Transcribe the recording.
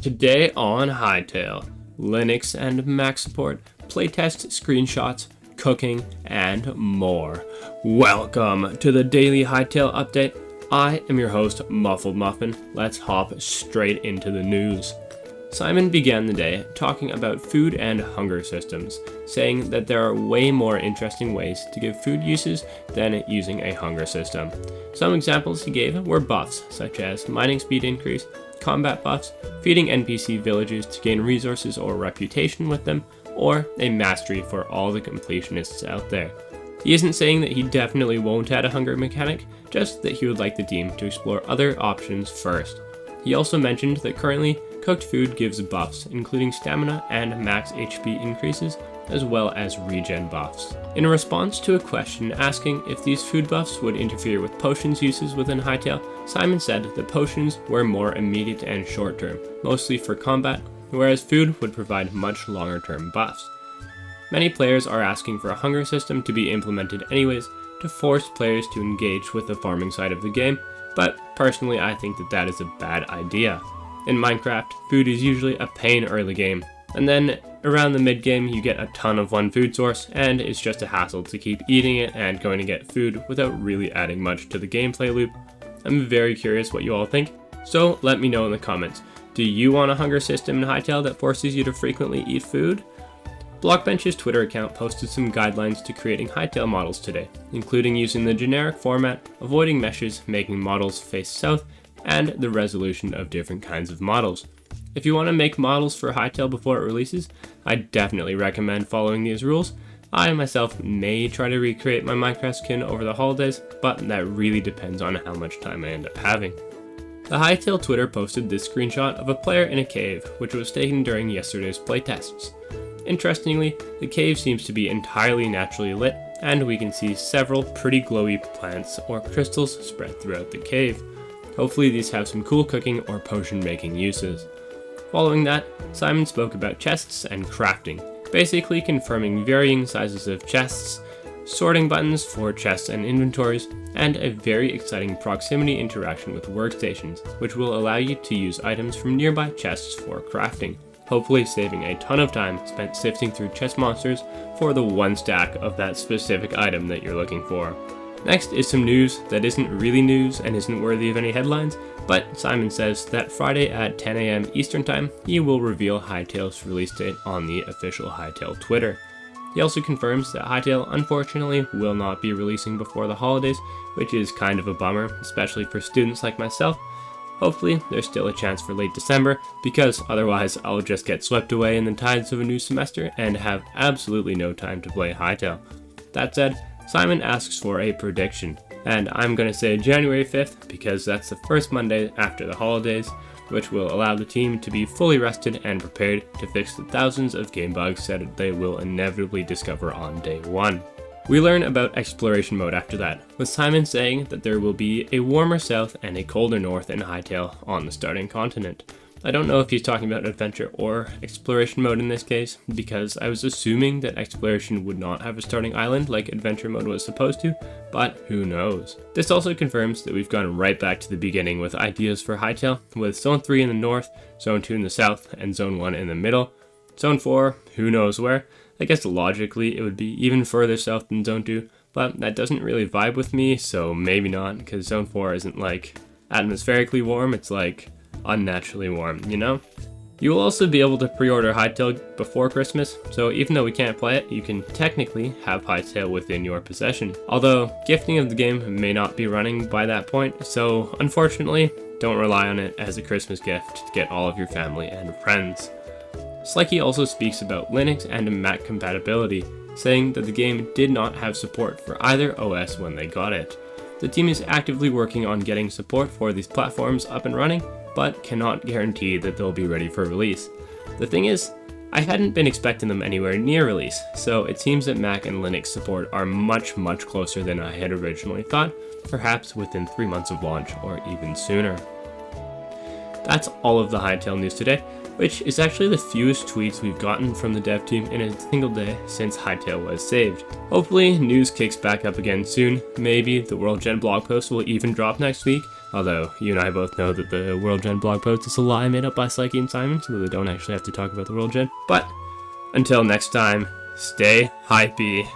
Today on Hytale, Linux and Mac support, playtest screenshots, cooking, and more. Welcome to the daily Hytale update. I am your host, Muffled Muffin. Let's hop straight into the news. Simon began the day talking about food and hunger systems, saying that there are way more interesting ways to give food uses than using a hunger system. Some examples he gave were buffs, such as mining speed increase, combat buffs, feeding NPC villages to gain resources or reputation with them, or a mastery for all the completionists out there. He isn't saying that he definitely won't add a hunger mechanic, just that he would like the team to explore other options first. He also mentioned that currently, cooked food gives buffs, including stamina and max HP increases, as well as regen buffs. In response to a question asking if these food buffs would interfere with potions uses within Hytale, Simon said that potions were more immediate and short-term, mostly for combat, whereas food would provide much longer-term buffs. Many players are asking for a hunger system to be implemented anyways, to force players to engage with the farming side of the game, but personally I think that is a bad idea. In Minecraft, food is usually a pain early game, and then around the mid game you get a ton of one food source, and it's just a hassle to keep eating it and going to get food without really adding much to the gameplay loop. I'm very curious what you all think, so let me know in the comments. Do you want a hunger system in Hytale that forces you to frequently eat food? Blockbench's Twitter account posted some guidelines to creating Hytale models today, including using the generic format, avoiding meshes, making models face south, and the resolution of different kinds of models. If you want to make models for Hytale before it releases, I definitely recommend following these rules. I myself may try to recreate my Minecraft skin over the holidays, but that really depends on how much time I end up having. The Hytale Twitter posted this screenshot of a player in a cave, which was taken during yesterday's playtests. Interestingly, the cave seems to be entirely naturally lit, and we can see several pretty glowy plants or crystals spread throughout the cave. Hopefully these have some cool cooking or potion making uses. Following that, Simon spoke about chests and crafting, basically confirming varying sizes of chests, sorting buttons for chests and inventories, and a very exciting proximity interaction with workstations, which will allow you to use items from nearby chests for crafting, hopefully saving a ton of time spent sifting through chest monsters for the one stack of that specific item that you're looking for. Next is some news that isn't really news and isn't worthy of any headlines, but Simon says that Friday at 10 AM Eastern Time, he will reveal Hytale's release date on the official Hytale Twitter. He also confirms that Hytale unfortunately will not be releasing before the holidays, which is kind of a bummer, especially for students like myself. Hopefully, there's still a chance for late December, because otherwise I'll just get swept away in the tides of a new semester and have absolutely no time to play Hytale. That said, Simon asks for a prediction, and I'm going to say January 5th because that's the first Monday after the holidays, which will allow the team to be fully rested and prepared to fix the thousands of game bugs that they will inevitably discover on day one. We learn about exploration mode after that, with Simon saying that there will be a warmer south and a colder north in Hytale on the starting continent. I don't know if he's talking about adventure or exploration mode in this case, because I was assuming that exploration would not have a starting island like adventure mode was supposed to, but who knows. This also confirms that we've gone right back to the beginning with ideas for Hytale, with Zone 3 in the north, Zone 2 in the south, and Zone 1 in the middle. Zone 4, who knows where. I guess logically it would be even further south than Zone 2, but that doesn't really vibe with me, so maybe not, because Zone 4 isn't like atmospherically warm, it's like unnaturally warm, you know? You will also be able to pre-order Hytale before Christmas, so even though we can't play it, you can technically have Hytale within your possession. Although, gifting of the game may not be running by that point, so unfortunately, don't rely on it as a Christmas gift to get all of your family and friends. Slikey also speaks about Linux and Mac compatibility, saying that the game did not have support for either OS when they got it. The team is actively working on getting support for these platforms up and running, but cannot guarantee that they'll be ready for release. The thing is, I hadn't been expecting them anywhere near release, so it seems that Mac and Linux support are much closer than I had originally thought, perhaps within 3 months of launch or even sooner. That's all of the Hytale news today, which is actually the fewest tweets we've gotten from the dev team in a single day since Hytale was saved. Hopefully, news kicks back up again soon. Maybe the World Gen blog post will even drop next week, Although, you and I both know that the World Gen blog post is a lie made up by Psyche and Simon, so they don't actually have to talk about the World Gen. But, until next time, stay hypey.